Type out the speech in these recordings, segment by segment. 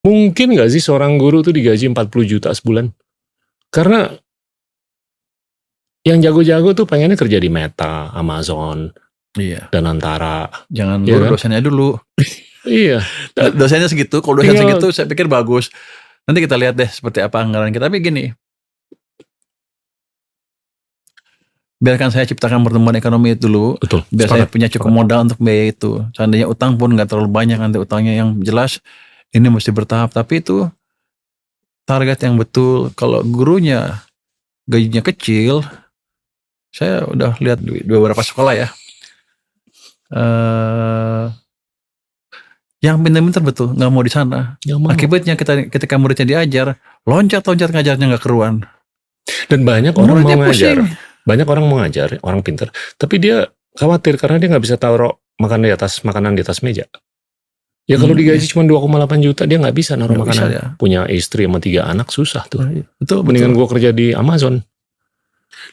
Mungkin nggak sih seorang guru tuh digaji 40 juta sebulan? Karena yang jago-jago tuh pengennya kerja di Meta, Amazon, Iya. dan Antara. Jangan Iya guru kan? dosennya dulu. Iya. Dosennya segitu, kalau dosen Tinggal- segitu saya pikir bagus. Nanti kita lihat deh seperti apa anggaran kita. Tapi gini, biarkan saya ciptakan pertumbuhan ekonomi itu dulu. Betul. Biar saya sepakat, punya cukup sepakat. modal untuk biaya itu. Seandainya utang pun nggak terlalu banyak, nanti utangnya yang jelas ini mesti bertahap. Tapi itu target yang betul. Kalau gurunya gajinya kecil, saya udah lihat di beberapa sekolah ya. Yang pintar-pintar betul nggak mau di sana. Nggak mau. Akibatnya ketika muridnya diajar, loncat-loncat ngajarnya nggak keruan. Dan banyak orang mau Muridnya ngajar. pusing. Banyak orang mau ngajar, orang pintar. Tapi dia khawatir karena dia nggak bisa taruh makanan di atas meja. Ya kalau digaji cuma 2,8 juta, dia nggak bisa naruh Nggak makanan. bisa, ya. Punya istri sama 3 anak, susah tuh. Betul, Mendingan gue kerja di Amazon.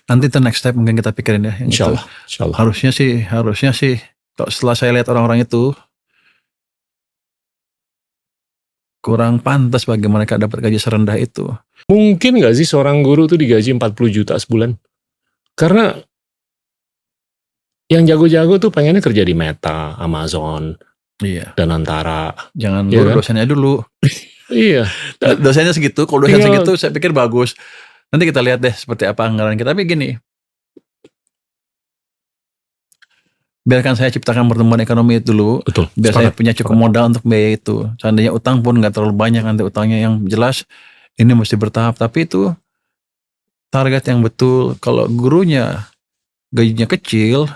Nanti itu next step mungkin kita pikirin ya. Yang Insya itu. Allah. Insya Allah. Harusnya sih. Setelah saya lihat orang-orang itu, kurang pantas bagi mereka dapat gaji serendah itu. Mungkin nggak sih seorang guru tuh digaji 40 juta sebulan? Karena yang jago-jago tuh pengennya kerja di Meta, Amazon, Iya. dan Antara. Jangan Iya guru kan? dosennya dulu. Iya. Dosennya segitu, kalau dosen Tinggal- segitu saya pikir bagus. Nanti kita lihat deh seperti apa anggaran kita. Tapi gini, biarkan saya ciptakan pertumbuhan ekonomi itu dulu. Betul. Biar saya sepakat, punya cukup sepakat. modal untuk biaya itu. Seandainya utang pun nggak terlalu banyak, nanti utangnya yang jelas ini mesti bertahap. Tapi itu target yang betul. Kalau gurunya gajinya kecil,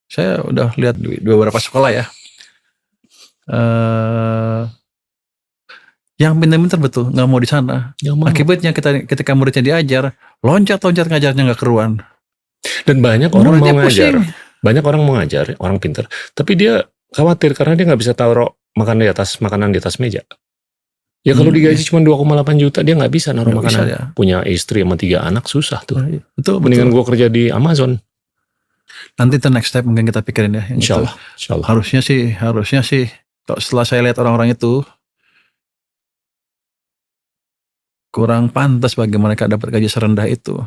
saya udah lihat di beberapa sekolah ya. Yang pintar-pintar betul nggak mau di sana. Nggak mau. Akibatnya ketika muridnya diajar, loncat-loncat ngajarnya nggak keruan. Dan banyak orang mau Muridnya ngajar. pusing. Banyak orang mau ngajar, orang pintar. Tapi dia khawatir karena dia nggak bisa taruh makanan di atas meja. Ya kalau digaji cuma 2,8 juta, dia nggak bisa naruh Nggak makanan. bisa, ya. Punya istri sama 3 anak, susah tuh. Betul. Mendingan gue kerja di Amazon. Nanti itu next step mungkin kita pikirin ya. Yang Insya itu. Allah. Insya Allah. Harusnya sih. Setelah saya lihat orang-orang itu, kurang pantas bagi mereka dapat gaji serendah itu.